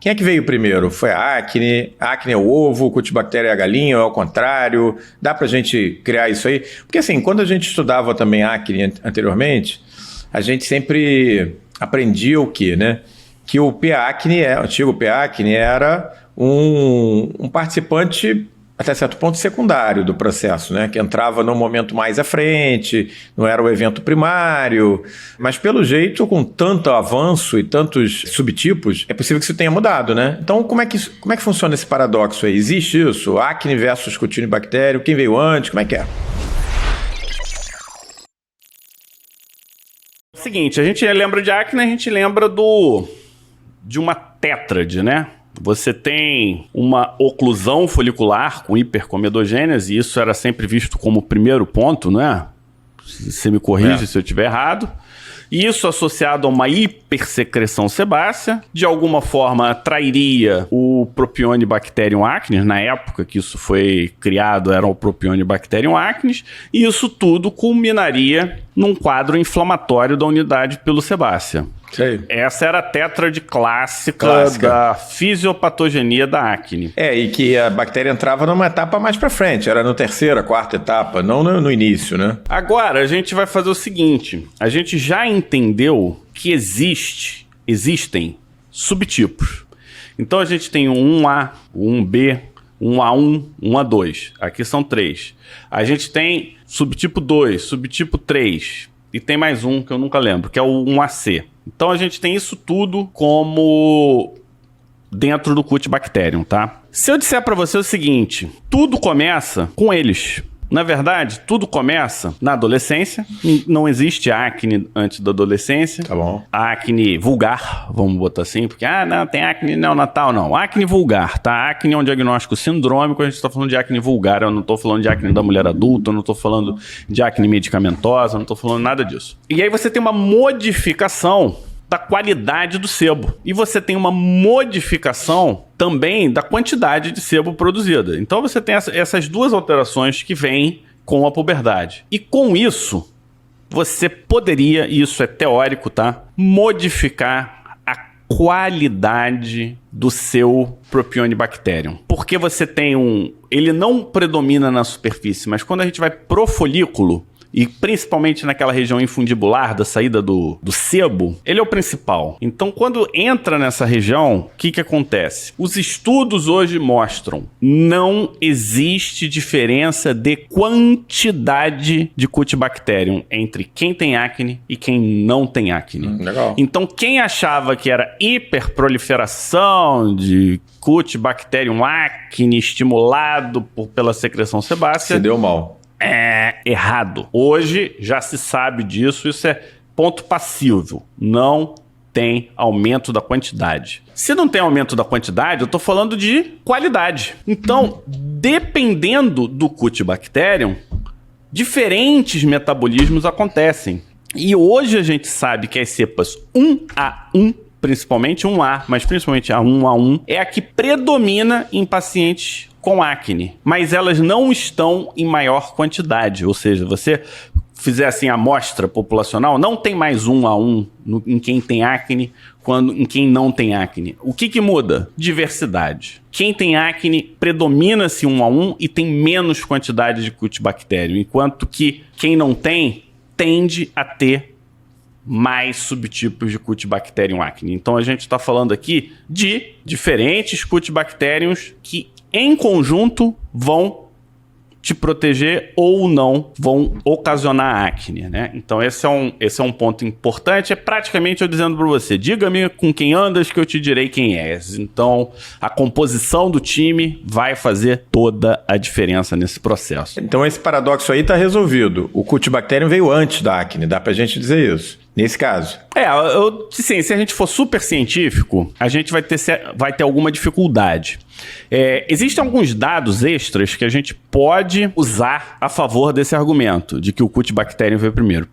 Quem é que veio primeiro? Foi a acne? A acne é o ovo, o Cutibactéria é a galinha, ou é o contrário? Dá pra gente criar isso aí? Porque assim, quando a gente estudava também acne anteriormente, a gente sempre aprendia o quê, né? Que o P-acne, o antigo P-acne, era um participante até certo ponto secundário do processo, né? Que entrava num momento mais à frente, não era o evento primário, mas pelo jeito, com tanto avanço e tantos subtipos, é possível que isso tenha mudado, né? Então, como é que funciona esse paradoxo aí? Existe isso? Acne versus Cutinibactério, quem veio antes, como é que é? Seguinte, a gente lembra de acne, a gente lembra de uma tétrade, né? Você tem uma oclusão folicular com hipercomedogênese, e isso era sempre visto como o primeiro ponto, não é? Você me corrige se eu estiver errado. Isso associado a uma hipersecreção sebácea, de alguma forma atrairia o Propionibacterium acnes, na época que isso foi criado era o Propionibacterium acnes, e isso tudo culminaria num quadro inflamatório da unidade pilosebácea. Sei. Essa era a tétrade clássica da fisiopatogenia da acne. E que a bactéria entrava numa etapa mais pra frente, era na terceira, quarta etapa, não no início, né? Agora, a gente vai fazer o seguinte, a gente já entendeu que existem subtipos. Então a gente tem o 1A, o 1B, 1A1, 1A2. Aqui são 3. A gente tem subtipo 2, subtipo 3, e tem mais um que eu nunca lembro, que é o 1AC. Então a gente tem isso tudo como dentro do Cutibacterium, tá? Se eu disser pra você o seguinte, tudo começa com eles. Na verdade, tudo começa na adolescência. Não existe acne antes da adolescência. Tá bom. A acne vulgar, vamos botar assim, porque, não, tem acne neonatal, não. Acne vulgar, tá? Acne é um diagnóstico sindrômico, a gente tá falando de acne vulgar. Eu não tô falando de acne da mulher adulta, eu não tô falando de acne medicamentosa, eu não tô falando nada disso. E aí você tem uma modificação da qualidade do sebo. E você tem uma modificação também da quantidade de sebo produzida. Então você tem essas duas alterações que vêm com a puberdade. E com isso, você poderia, e isso é teórico, tá? Modificar a qualidade do seu Propionibacterium. Porque você tem ele não predomina na superfície, mas quando a gente vai pro folículo, e principalmente naquela região infundibular da saída do sebo, ele é o principal. Então, quando entra nessa região, o que acontece? Os estudos hoje mostram não existe diferença de quantidade de Cutibacterium entre quem tem acne e quem não tem acne. Legal. Então, quem achava que era hiperproliferação de Cutibacterium acne estimulado pela secreção sebácea, se deu mal. É errado. Hoje já se sabe disso, isso é ponto passível. Não tem aumento da quantidade. Se não tem aumento da quantidade, eu tô falando de qualidade. Então, dependendo do Cutibacterium, diferentes metabolismos acontecem. E hoje a gente sabe que as cepas 1A1, principalmente 1A, mas principalmente a 1A1, é a que predomina em pacientes com acne, mas elas não estão em maior quantidade, ou seja, você fizer assim a amostra populacional, não tem mais 1A1 em quem tem acne, em quem não tem acne. O que muda? Diversidade. Quem tem acne predomina-se 1A1 e tem menos quantidade de Cutibacterium, enquanto que quem não tem tende a ter mais subtipos de Cutibacterium acne. Então a gente está falando aqui de diferentes Cutibacteriums que em conjunto vão te proteger ou não vão ocasionar acne, né? Então esse é um ponto importante. É praticamente eu dizendo para você, diga-me com quem andas que eu te direi quem és. Então a composição do time vai fazer toda a diferença nesse processo. Então esse paradoxo aí está resolvido. O Cutibacterium veio antes da acne, dá pra gente dizer isso. Nesse caso. Sim, se a gente for super científico, a gente vai ter alguma dificuldade. Existem alguns dados extras que a gente pode usar a favor desse argumento, de que o Cutibacterium veio primeiro.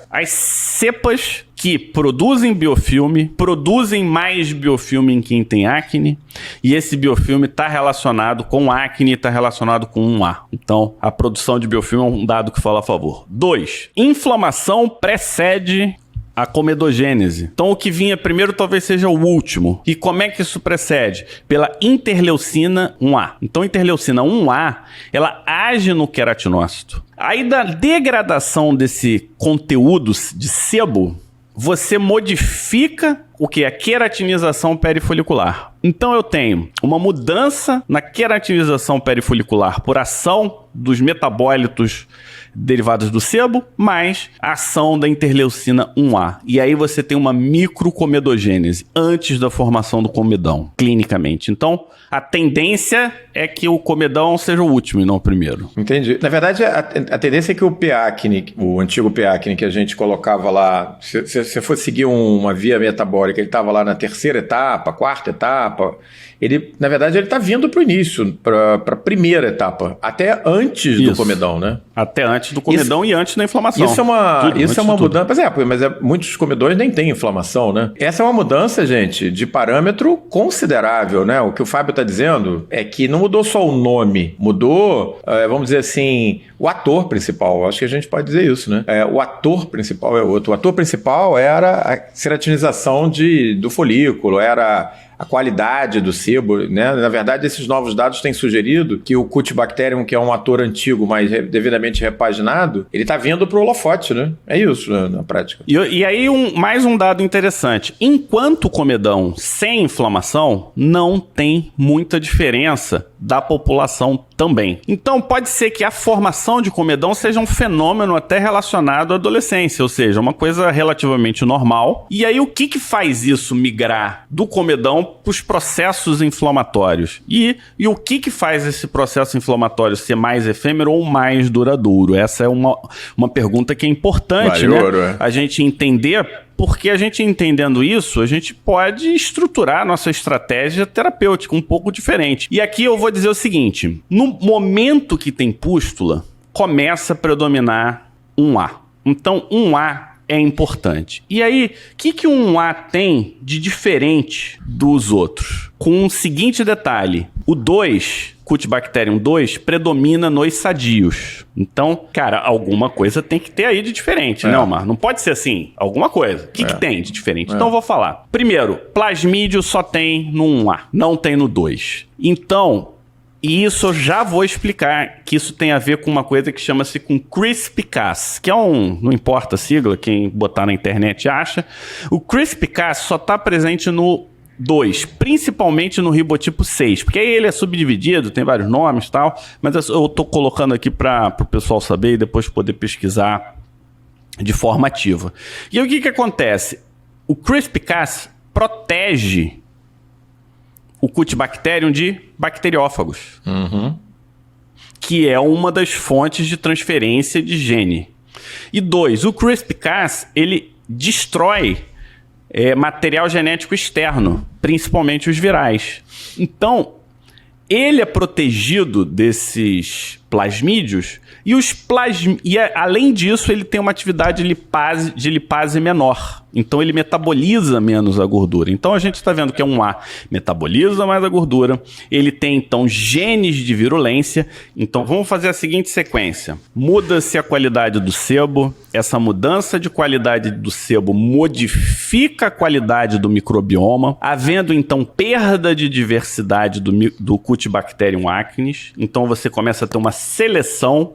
As cepas que produzem biofilme, produzem mais biofilme em quem tem acne, e esse biofilme está relacionado com acne, está relacionado com 1A. Então, a produção de biofilme é um dado que fala a favor. 2. Inflamação precede a comedogênese. Então, o que vinha primeiro talvez seja o último. E como é que isso precede? Pela interleucina 1A. Então, a interleucina 1A, ela age no queratinócito. Aí, da degradação desse conteúdo de sebo, você modifica o que? A queratinização perifolicular. Então eu tenho uma mudança na queratinização perifolicular por ação dos metabólitos derivados do sebo, mais a ação da interleucina 1A. E aí você tem uma microcomedogênese antes da formação do comedão, clinicamente. Então, a tendência é que o comedão seja o último e não o primeiro. Entendi. Na verdade, a tendência é que o PACNE, o antigo PACNE que a gente colocava lá, se você fosse seguir uma via metabólica, ele estava lá na terceira etapa, quarta etapa, ele, na verdade, ele está vindo para o início, para a primeira etapa, até antes do comedão, né? Até antes do comedão e antes da inflamação. Isso é uma mudança. Mas muitos comedores nem têm inflamação, né? Essa é uma mudança, gente, de parâmetro considerável, né? O que o Fábio está dizendo é que não mudou só o nome, mudou, vamos dizer assim, o ator principal. Acho que a gente pode dizer isso, né? O ator principal é outro. O ator principal era a queratinização do folículo, era a qualidade do sebo, né? Na verdade, esses novos dados têm sugerido que o Cutibacterium, que é um ator antigo, mas devidamente repaginado, ele está vindo para o holofote, né? É isso, né, na prática. E aí, mais um dado interessante. Enquanto o comedão sem inflamação, não tem muita diferença da população também. Então, pode ser que a formação de comedão seja um fenômeno até relacionado à adolescência, ou seja, uma coisa relativamente normal. E aí, o que faz isso migrar do comedão para os processos inflamatórios? E o que faz esse processo inflamatório ser mais efêmero ou mais duradouro? Essa é uma pergunta que é importante, né? A gente entender, porque a gente entendendo isso, a gente pode estruturar a nossa estratégia terapêutica um pouco diferente. E aqui eu vou dizer o seguinte: no momento que tem pústula, começa a predominar 1A. Então, 1A é importante. E aí, o que um 1A tem de diferente dos outros? Com o seguinte detalhe: o 2, Cutibacterium 2, predomina nos sadios. Então, cara, alguma coisa tem que ter aí de diferente, né, Omar? Não pode ser assim, alguma coisa. O que tem de diferente? Então, eu vou falar. Primeiro, plasmídio só tem no 1A, não tem no 2. Então, e isso eu já vou explicar, que isso tem a ver com uma coisa que chama-se com CRISPR-Cas, que é não importa a sigla, quem botar na internet acha. O CRISPR-Cas só está presente no 2, principalmente no ribotipo 6, porque aí ele é subdividido, tem vários nomes e tal, mas eu estou colocando aqui para o pessoal saber e depois poder pesquisar de forma ativa. E aí, o que acontece? O CRISPR-Cas protege o Cutibacterium de bacteriófagos, que é uma das fontes de transferência de gene. E 2, o CRISPR-Cas, ele destrói material genético externo, principalmente os virais. Então, ele é protegido desses plasmídios e além disso, ele tem uma atividade de lipase menor. Então, ele metaboliza menos a gordura. Então, a gente está vendo que é um A metaboliza mais a gordura. Ele tem, então, genes de virulência. Então, vamos fazer a seguinte sequência. Muda-se a qualidade do sebo. Essa mudança de qualidade do sebo modifica a qualidade do microbioma, havendo, então, perda de diversidade do Cutibacterium acnes. Então, você começa a ter uma seleção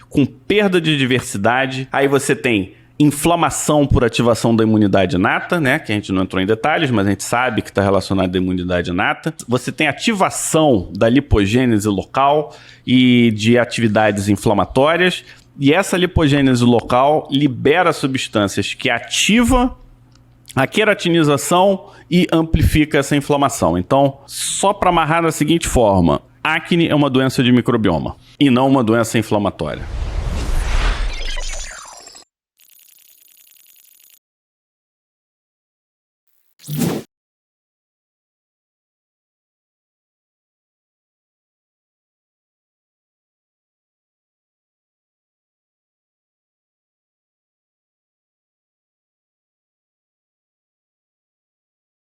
com perda de diversidade. Aí você tem inflamação por ativação da imunidade inata, né? Que a gente não entrou em detalhes, mas a gente sabe que está relacionado à imunidade inata. Você tem ativação da lipogênese local e de atividades inflamatórias. E essa lipogênese local libera substâncias que ativam a queratinização e amplifica essa inflamação. Então, só para amarrar da seguinte forma: acne é uma doença de microbioma e não uma doença inflamatória.